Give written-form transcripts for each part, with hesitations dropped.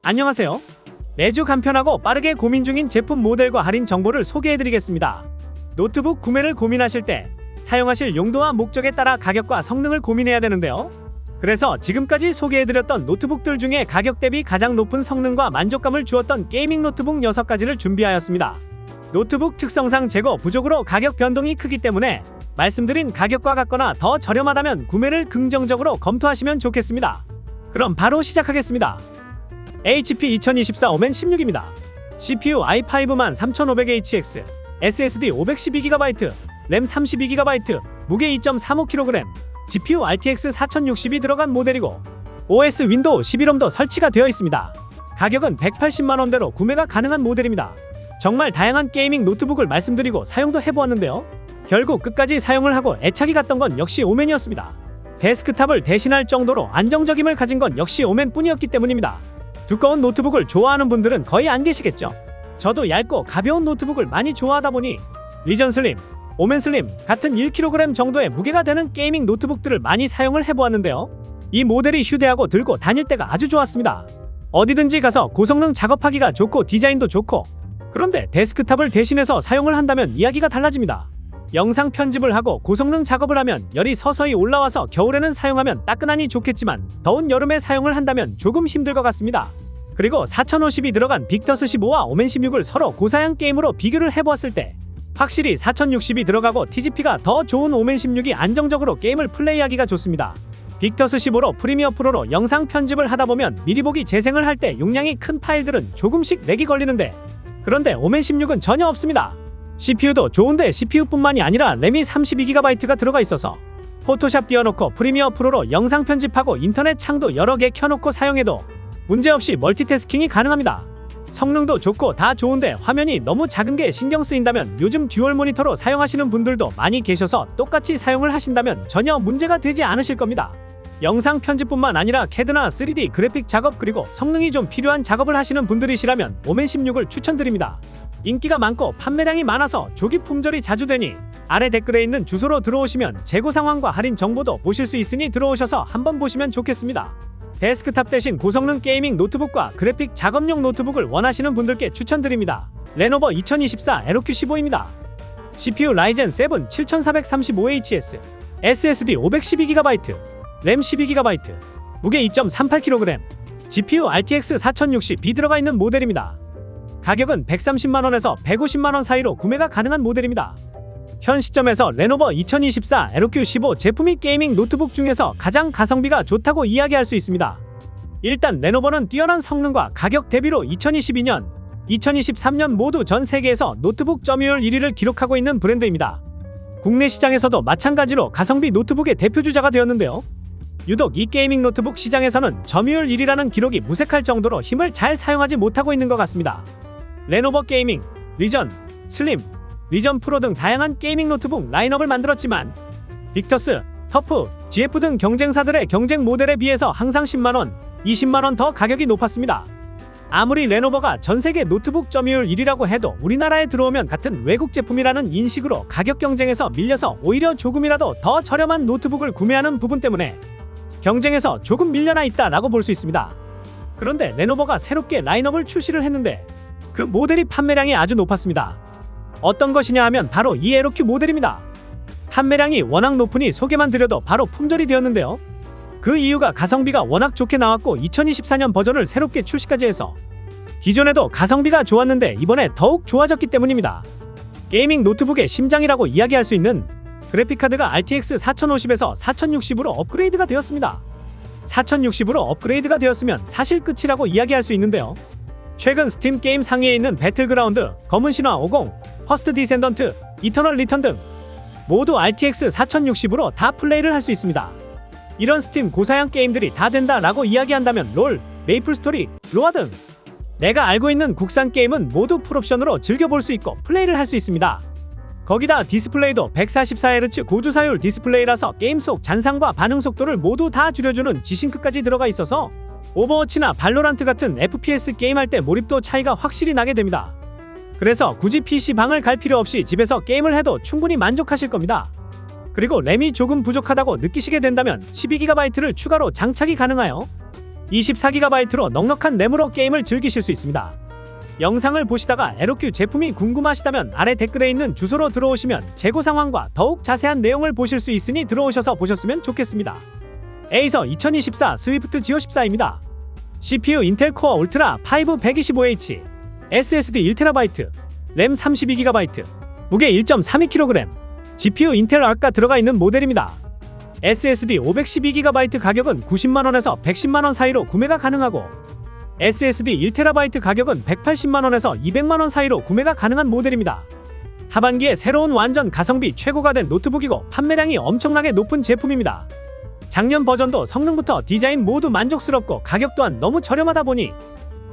안녕하세요. 매주 간편하고 빠르게 고민 중인 제품 모델과 할인 정보를 소개해드리겠습니다. 노트북 구매를 고민하실 때 사용하실 용도와 목적에 따라 가격과 성능을 고민해야 되는데요. 그래서 지금까지 소개해드렸던 노트북들 중에 가격 대비 가장 높은 성능과 만족감을 주었던 게이밍 노트북 6가지를 준비하였습니다. 노트북 특성상 재고 부족으로 가격 변동이 크기 때문에 말씀드린 가격과 같거나 더 저렴하다면 구매를 긍정적으로 검토하시면 좋겠습니다. 그럼 바로 시작하겠습니다. HP 2024 오멘 16입니다. CPU i5 13500HX, SSD 512GB, 램 32GB, 무게 2.35kg, GPU RTX 4060이 들어간 모델이고 OS 윈도우 11홈도 설치가 되어 있습니다. 가격은 180만원대로 구매가 가능한 모델입니다. 정말 다양한 게이밍 노트북을 말씀드리고 사용도 해보았는데요. 결국 끝까지 사용을 하고 애착이 갔던 건 역시 오멘이었습니다. 데스크탑을 대신할 정도로 안정적임을 가진 건 역시 오멘뿐이었기 때문입니다. 두꺼운 노트북을 좋아하는 분들은 거의 안 계시겠죠. 저도 얇고 가벼운 노트북을 많이 좋아하다 보니 리전 슬림, 오멘 슬림 같은 1kg 정도의 무게가 되는 게이밍 노트북들을 많이 사용을 해보았는데요. 이 모델이 휴대하고 들고 다닐 때가 아주 좋았습니다. 어디든지 가서 고성능 작업하기가 좋고 디자인도 좋고, 그런데 데스크탑을 대신해서 사용을 한다면 이야기가 달라집니다. 영상 편집을 하고 고성능 작업을 하면 열이 서서히 올라와서 겨울에는 사용하면 따끈하니 좋겠지만 더운 여름에 사용을 한다면 조금 힘들 것 같습니다. 그리고 4050이 들어간 빅터스 15와 오멘 16을 서로 고사양 게임으로 비교를 해보았을 때 확실히 4060이 들어가고 TGP가 더 좋은 오멘 16이 안정적으로 게임을 플레이하기가 좋습니다. 빅터스 15로 프리미어 프로로 영상 편집을 하다보면 미리 보기 재생을 할 때 용량이 큰 파일들은 조금씩 렉이 걸리는데, 그런데 오멘 16은 전혀 없습니다. CPU도 좋은데 CPU뿐만이 아니라 램이 32GB가 들어가 있어서 포토샵 띄워놓고 프리미어 프로로 영상 편집하고 인터넷 창도 여러 개 켜놓고 사용해도 문제없이 멀티태스킹이 가능합니다. 성능도 좋고 다 좋은데 화면이 너무 작은 게 신경 쓰인다면 요즘 듀얼 모니터로 사용하시는 분들도 많이 계셔서 똑같이 사용을 하신다면 전혀 문제가 되지 않으실 겁니다. 영상 편집뿐만 아니라 CAD나 3D 그래픽 작업 그리고 성능이 좀 필요한 작업을 하시는 분들이시라면 오멘 16을 추천드립니다. 인기가 많고 판매량이 많아서 조기 품절이 자주 되니 아래 댓글에 있는 주소로 들어오시면 재고 상황과 할인 정보도 보실 수 있으니 들어오셔서 한번 보시면 좋겠습니다. 데스크탑 대신 고성능 게이밍 노트북과 그래픽 작업용 노트북을 원하시는 분들께 추천드립니다. 레노버 2024 LQ15입니다. CPU 라이젠 7 7435HS, SSD 512GB, 램 12GB, 무게 2.38kg, GPU RTX 4060B 들어가 있는 모델입니다. 가격은 130만원에서 150만원 사이로 구매가 가능한 모델입니다. 현 시점에서 레노버 2024 LQ15 제품이 게이밍 노트북 중에서 가장 가성비가 좋다고 이야기할 수 있습니다. 일단 레노버는 뛰어난 성능과 가격 대비로 2022년, 2023년 모두 전 세계에서 노트북 점유율 1위를 기록하고 있는 브랜드입니다. 국내 시장에서도 마찬가지로 가성비 노트북의 대표주자가 되었는데요. 유독 이 게이밍 노트북 시장에서는 점유율 1위라는 기록이 무색할 정도로 힘을 잘 사용하지 못하고 있는 것 같습니다. 레노버 게이밍, 리전, 슬림, 리전 프로 등 다양한 게이밍 노트북 라인업을 만들었지만 빅터스, 터프, GF 등 경쟁사들의 경쟁 모델에 비해서 항상 10만원, 20만원 더 가격이 높았습니다. 아무리 레노버가 전세계 노트북 점유율 1위라고 해도 우리나라에 들어오면 같은 외국 제품이라는 인식으로 가격 경쟁에서 밀려서 오히려 조금이라도 더 저렴한 노트북을 구매하는 부분 때문에 경쟁에서 조금 밀려나 있다라고 볼 수 있습니다. 그런데 레노버가 새롭게 라인업을 출시를 했는데 그 모델이 판매량이 아주 높았습니다. 어떤 것이냐 하면 바로 이 LQ 모델입니다. 판매량이 워낙 높으니 소개만 드려도 바로 품절이 되었는데요. 그 이유가 가성비가 워낙 좋게 나왔고 2024년 버전을 새롭게 출시까지 해서 기존에도 가성비가 좋았는데 이번에 더욱 좋아졌기 때문입니다. 게이밍 노트북의 심장이라고 이야기할 수 있는 그래픽카드가 RTX 4050에서 4060으로 업그레이드가 되었습니다. 4060으로 업그레이드가 되었으면 사실 끝이라고 이야기할 수 있는데요. 최근 스팀 게임 상위에 있는 배틀그라운드, 검은 신화 50, 퍼스트 디센던트, 이터널 리턴 등 모두 RTX 4060으로 다 플레이를 할 수 있습니다. 이런 스팀 고사양 게임들이 다 된다라고 이야기한다면 롤, 메이플 스토리, 로아 등 내가 알고 있는 국산 게임은 모두 풀옵션으로 즐겨볼 수 있고 플레이를 할 수 있습니다. 거기다 디스플레이도 144Hz 고주사율 디스플레이라서 게임 속 잔상과 반응 속도를 모두 다 줄여주는 G싱크까지 들어가 있어서 오버워치나 발로란트 같은 FPS 게임할 때 몰입도 차이가 확실히 나게 됩니다. 그래서 굳이 PC방을 갈 필요 없이 집에서 게임을 해도 충분히 만족하실 겁니다. 그리고 램이 조금 부족하다고 느끼시게 된다면 12GB를 추가로 장착이 가능하여 24GB로 넉넉한 램으로 게임을 즐기실 수 있습니다. 영상을 보시다가 에로큐 제품이 궁금하시다면 아래 댓글에 있는 주소로 들어오시면 재고 상황과 더욱 자세한 내용을 보실 수 있으니 들어오셔서 보셨으면 좋겠습니다. 에이서 2024 스위프트 지오14입니다. CPU 인텔 코어 울트라 5 125H, SSD 1TB, 램 32GB, 무게 1.32kg, GPU 인텔 아크가 들어가 있는 모델입니다. SSD 512GB 가격은 90만원에서 110만원 사이로 구매가 가능하고 SSD 1TB 가격은 180만원에서 200만원 사이로 구매가 가능한 모델입니다. 하반기에 새로운 완전 가성비 최고가 된 노트북이고 판매량이 엄청나게 높은 제품입니다. 작년 버전도 성능부터 디자인 모두 만족스럽고 가격 또한 너무 저렴하다 보니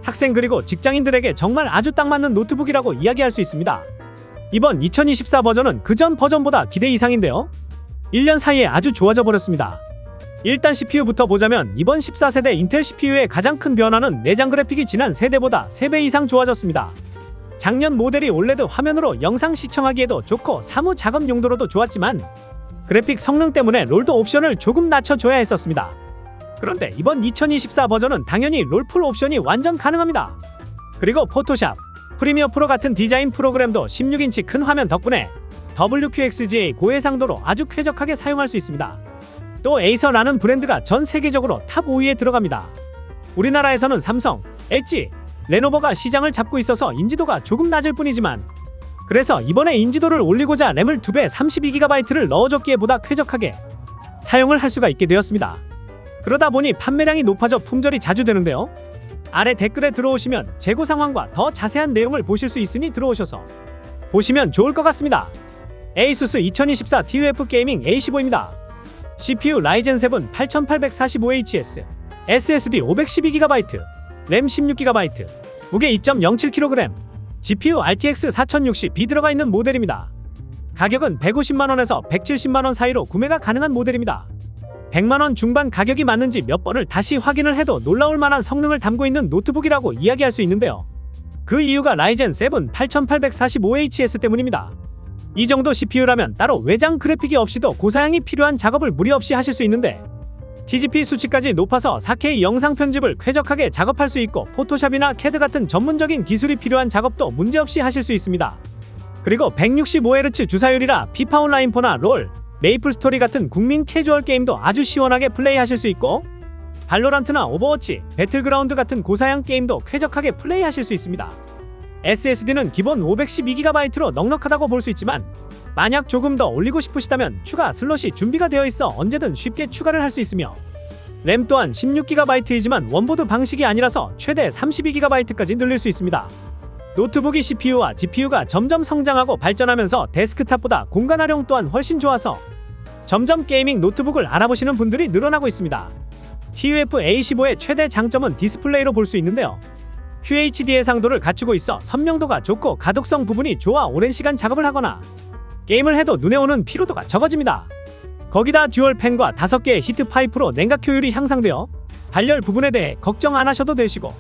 학생 그리고 직장인들에게 정말 아주 딱 맞는 노트북이라고 이야기할 수 있습니다. 이번 2024 버전은 그전 버전보다 기대 이상인데요. 1년 사이에 아주 좋아져 버렸습니다. 일단 CPU부터 보자면 이번 14세대 인텔 CPU의 가장 큰 변화는 내장 그래픽이 지난 세대보다 3배 이상 좋아졌습니다. 작년 모델이 올레드 화면으로 영상 시청하기에도 좋고 사무 작업 용도로도 좋았지만 그래픽 성능 때문에 롤도 옵션을 조금 낮춰줘야 했었습니다. 그런데 이번 2024 버전은 당연히 롤 풀 옵션이 완전 가능합니다. 그리고 포토샵, 프리미어 프로 같은 디자인 프로그램도 16인치 큰 화면 덕분에 WQXGA 고해상도로 아주 쾌적하게 사용할 수 있습니다. 또 에이서라는 브랜드가 전 세계적으로 탑 5위에 들어갑니다. 우리나라에서는 삼성, LG, 레노버가 시장을 잡고 있어서 인지도가 조금 낮을 뿐이지만 그래서 이번에 인지도를 올리고자 램을 2배 32GB를 넣어줬기에 보다 쾌적하게 사용을 할 수가 있게 되었습니다. 그러다 보니 판매량이 높아져 품절이 자주 되는데요. 아래 댓글에 들어오시면 재고 상황과 더 자세한 내용을 보실 수 있으니 들어오셔서 보시면 좋을 것 같습니다. 에이수스 2024 TUF 게이밍 A15입니다. CPU 라이젠 7 8845HS, SSD 512GB, 램 16GB, 무게 2.07kg, GPU RTX 4060B 들어가 있는 모델입니다. 가격은 150만원에서 170만원 사이로 구매가 가능한 모델입니다. 100만원 중반 가격이 맞는지 몇 번을 다시 확인을 해도 놀라울 만한 성능을 담고 있는 노트북이라고 이야기할 수 있는데요. 그 이유가 라이젠 7 8845HS 때문입니다. 이 정도 CPU라면 따로 외장 그래픽이 없이도 고사양이 필요한 작업을 무리 없이 하실 수 있는데 TGP 수치까지 높아서 4K 영상 편집을 쾌적하게 작업할 수 있고 포토샵이나 캐드 같은 전문적인 기술이 필요한 작업도 문제없이 하실 수 있습니다. 그리고 165Hz 주사율이라 피파 온라인 4나 롤, 메이플 스토리 같은 국민 캐주얼 게임도 아주 시원하게 플레이하실 수 있고 발로란트나 오버워치, 배틀그라운드 같은 고사양 게임도 쾌적하게 플레이하실 수 있습니다. SSD는 기본 512GB로 넉넉하다고 볼 수 있지만 만약 조금 더 올리고 싶으시다면 추가 슬롯이 준비가 되어 있어 언제든 쉽게 추가를 할 수 있으며 램 또한 16GB이지만 원보드 방식이 아니라서 최대 32GB까지 늘릴 수 있습니다. 노트북이 CPU와 GPU가 점점 성장하고 발전하면서 데스크탑보다 공간 활용 또한 훨씬 좋아서 점점 게이밍 노트북을 알아보시는 분들이 늘어나고 있습니다. TUF A15의 최대 장점은 디스플레이로 볼 수 있는데요. QHD 해상도를 갖추고 있어 선명도가 좋고 가독성 부분이 좋아 오랜 시간 작업을 하거나 게임을 해도 눈에 오는 피로도가 적어집니다. 거기다 듀얼 팬과 5개의 히트 파이프로 냉각 효율이 향상되어 발열 부분에 대해 걱정 안 하셔도 되시고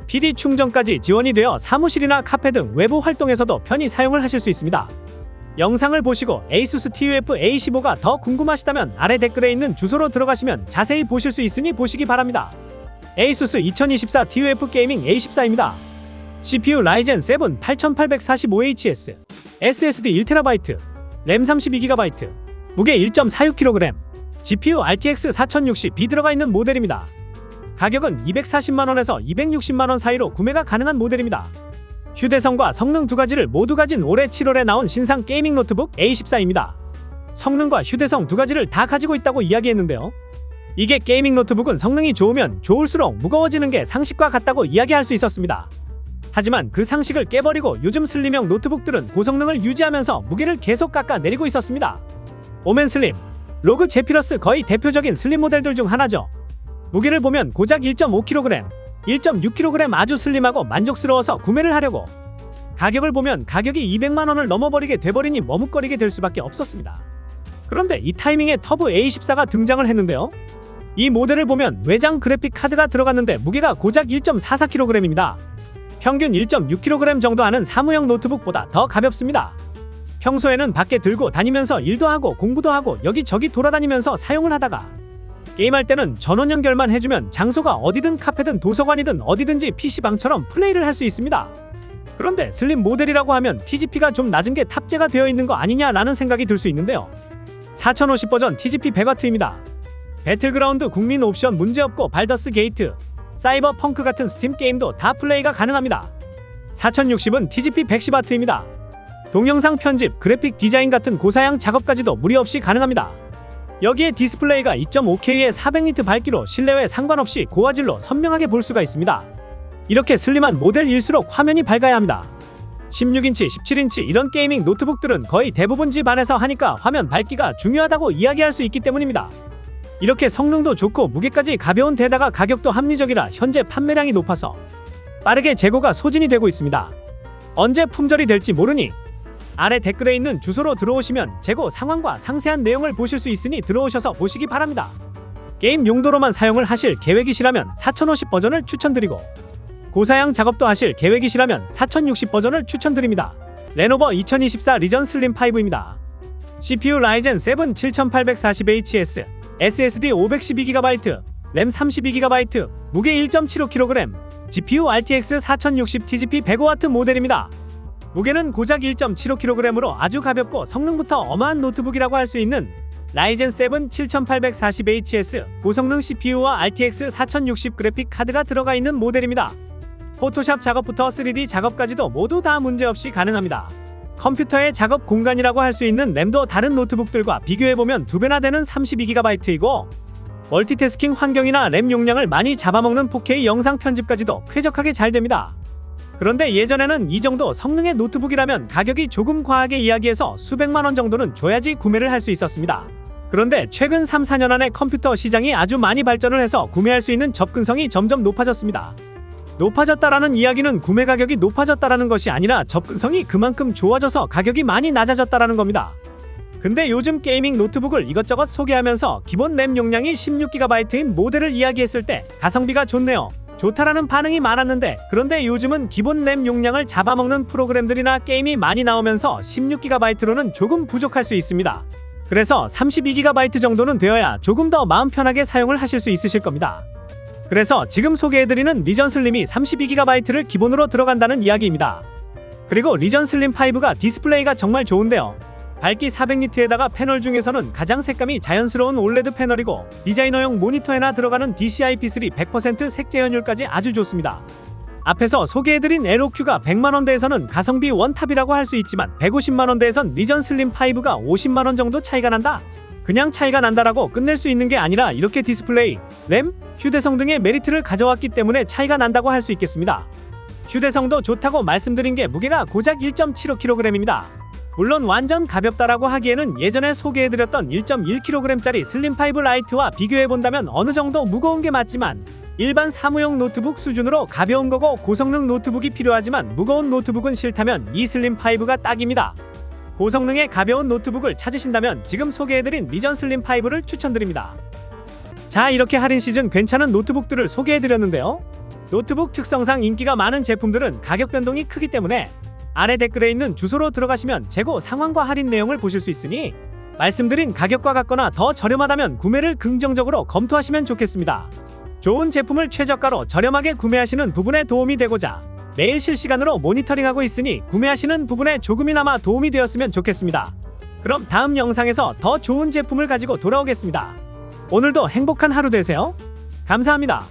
PD 충전까지 지원이 되어 사무실이나 카페 등 외부 활동에서도 편히 사용을 하실 수 있습니다. 영상을 보시고 에이수스 TUF A15가 더 궁금하시다면 아래 댓글에 있는 주소로 들어가시면 자세히 보실 수 있으니 보시기 바랍니다. 에이수스 2024 TUF 게이밍 A14입니다. CPU 라이젠 7 8845HS, SSD 1TB, 램 32GB, 무게 1.46kg, GPU RTX 4060B 들어가 있는 모델입니다. 가격은 240만원에서 260만원 사이로 구매가 가능한 모델입니다. 휴대성과 성능 두 가지를 모두 가진 올해 7월에 나온 신상 게이밍 노트북 A14입니다. 성능과 휴대성 두 가지를 다 가지고 있다고 이야기했는데요. 이게 게이밍 노트북은 성능이 좋으면 좋을수록 무거워지는 게 상식과 같다고 이야기할 수 있었습니다. 하지만 그 상식을 깨버리고 요즘 슬림형 노트북들은 고성능을 유지하면서 무게를 계속 깎아내리고 있었습니다. 오멘 슬림, 로그 제피러스 거의 대표적인 슬림 모델들 중 하나죠. 무게를 보면 고작 1.5kg, 1.6kg 아주 슬림하고 만족스러워서 구매를 하려고 가격을 보면 가격이 200만원을 넘어버리게 돼버리니 머뭇거리게 될 수밖에 없었습니다. 그런데 이 타이밍에 터보 A14가 등장을 했는데요. 이 모델을 보면 외장 그래픽 카드가 들어갔는데 무게가 고작 1.44kg입니다. 평균 1.6kg 정도 하는 사무용 노트북보다 더 가볍습니다. 평소에는 밖에 들고 다니면서 일도 하고 공부도 하고 여기저기 돌아다니면서 사용을 하다가 게임할 때는 전원 연결만 해주면 장소가 어디든 카페든 도서관이든 어디든지 PC방처럼 플레이를 할 수 있습니다. 그런데 슬림 모델이라고 하면 TGP가 좀 낮은 게 탑재가 되어 있는 거 아니냐라는 생각이 들 수 있는데요. 4050 버전 TGP 100W입니다. 배틀그라운드 국민 옵션 문제없고 발더스 게이트, 사이버 펑크 같은 스팀 게임도 다 플레이가 가능합니다. 4060은 TGP 110W입니다. 동영상 편집, 그래픽 디자인 같은 고사양 작업까지도 무리 없이 가능합니다. 여기에 디스플레이가 2.5K의 400니트 밝기로 실내외 상관없이 고화질로 선명하게 볼 수가 있습니다. 이렇게 슬림한 모델일수록 화면이 밝아야 합니다. 16인치, 17인치 이런 게이밍 노트북들은 거의 대부분 집 안에서 하니까 화면 밝기가 중요하다고 이야기할 수 있기 때문입니다. 이렇게 성능도 좋고 무게까지 가벼운 데다가 가격도 합리적이라 현재 판매량이 높아서 빠르게 재고가 소진이 되고 있습니다. 언제 품절이 될지 모르니 아래 댓글에 있는 주소로 들어오시면 재고 상황과 상세한 내용을 보실 수 있으니 들어오셔서 보시기 바랍니다. 게임 용도로만 사용을 하실 계획이시라면 4050 버전을 추천드리고 고사양 작업도 하실 계획이시라면 4060 버전을 추천드립니다. 레노버 2024 리전 슬림 5입니다. CPU 라이젠 7 7840HS, SSD 512GB, 램 32GB, 무게 1.75kg, GPU RTX 4060 TGP 105W 모델입니다. 무게는 고작 1.75kg으로 아주 가볍고 성능부터 어마한 노트북이라고 할 수 있는 라이젠 7 7840HS 고성능 CPU와 RTX 4060 그래픽 카드가 들어가 있는 모델입니다. 포토샵 작업부터 3D 작업까지도 모두 다 문제없이 가능합니다. 컴퓨터의 작업 공간이라고 할 수 있는 램도 다른 노트북들과 비교해보면 2배나 되는 32GB이고 멀티태스킹 환경이나 램 용량을 많이 잡아먹는 4K 영상 편집까지도 쾌적하게 잘 됩니다. 그런데 예전에는 이 정도 성능의 노트북이라면 가격이 조금 과하게 이야기해서 수백만원 정도는 줘야지 구매를 할 수 있었습니다. 그런데 최근 3-4년 안에 컴퓨터 시장이 아주 많이 발전을 해서 구매할 수 있는 접근성이 점점 높아졌습니다. 높아졌다라는 이야기는 구매 가격이 높아졌다라는 것이 아니라 접근성이 그만큼 좋아져서 가격이 많이 낮아졌다라는 겁니다. 근데 요즘 게이밍 노트북을 이것저것 소개하면서 기본 램 용량이 16GB인 모델을 이야기했을 때 가성비가 좋네요, 좋다라는 반응이 많았는데, 그런데 요즘은 기본 램 용량을 잡아먹는 프로그램들이나 게임이 많이 나오면서 16GB로는 조금 부족할 수 있습니다. 그래서 32GB 정도는 되어야 조금 더 마음 편하게 사용을 하실 수 있으실 겁니다. 그래서 지금 소개해드리는 리전 슬림이 32GB를 기본으로 들어간다는 이야기입니다. 그리고 리전 슬림 5가 디스플레이가 정말 좋은데요. 밝기 400니트에다가 패널 중에서는 가장 색감이 자연스러운 올레드 패널이고 디자이너용 모니터에나 들어가는 DCI-P3 100% 색재현율까지 아주 좋습니다. 앞에서 소개해드린 LOQ가 100만원대에서는 가성비 원탑이라고 할 수 있지만 150만원대에선 리전 슬림 5가 50만원 정도 차이가 난다? 그냥 차이가 난다라고 끝낼 수 있는 게 아니라 이렇게 디스플레이, 램, 휴대성 등의 메리트를 가져왔기 때문에 차이가 난다고 할 수 있겠습니다. 휴대성도 좋다고 말씀드린 게 무게가 고작 1.75kg입니다. 물론 완전 가볍다라고 하기에는 예전에 소개해드렸던 1.1kg짜리 슬림5 라이트와 비교해본다면 어느 정도 무거운 게 맞지만 일반 사무용 노트북 수준으로 가벼운 거고 고성능 노트북이 필요하지만 무거운 노트북은 싫다면 이 슬림5가 딱입니다. 고성능의 가벼운 노트북을 찾으신다면 지금 소개해드린 리전 슬림5를 추천드립니다. 자, 이렇게 할인 시즌 괜찮은 노트북들을 소개해드렸는데요. 노트북 특성상 인기가 많은 제품들은 가격 변동이 크기 때문에 아래 댓글에 있는 주소로 들어가시면 재고 상황과 할인 내용을 보실 수 있으니 말씀드린 가격과 같거나 더 저렴하다면 구매를 긍정적으로 검토하시면 좋겠습니다. 좋은 제품을 최저가로 저렴하게 구매하시는 부분에 도움이 되고자 매일 실시간으로 모니터링하고 있으니 구매하시는 부분에 조금이나마 도움이 되었으면 좋겠습니다. 그럼 다음 영상에서 더 좋은 제품을 가지고 돌아오겠습니다. 오늘도 행복한 하루 되세요. 감사합니다.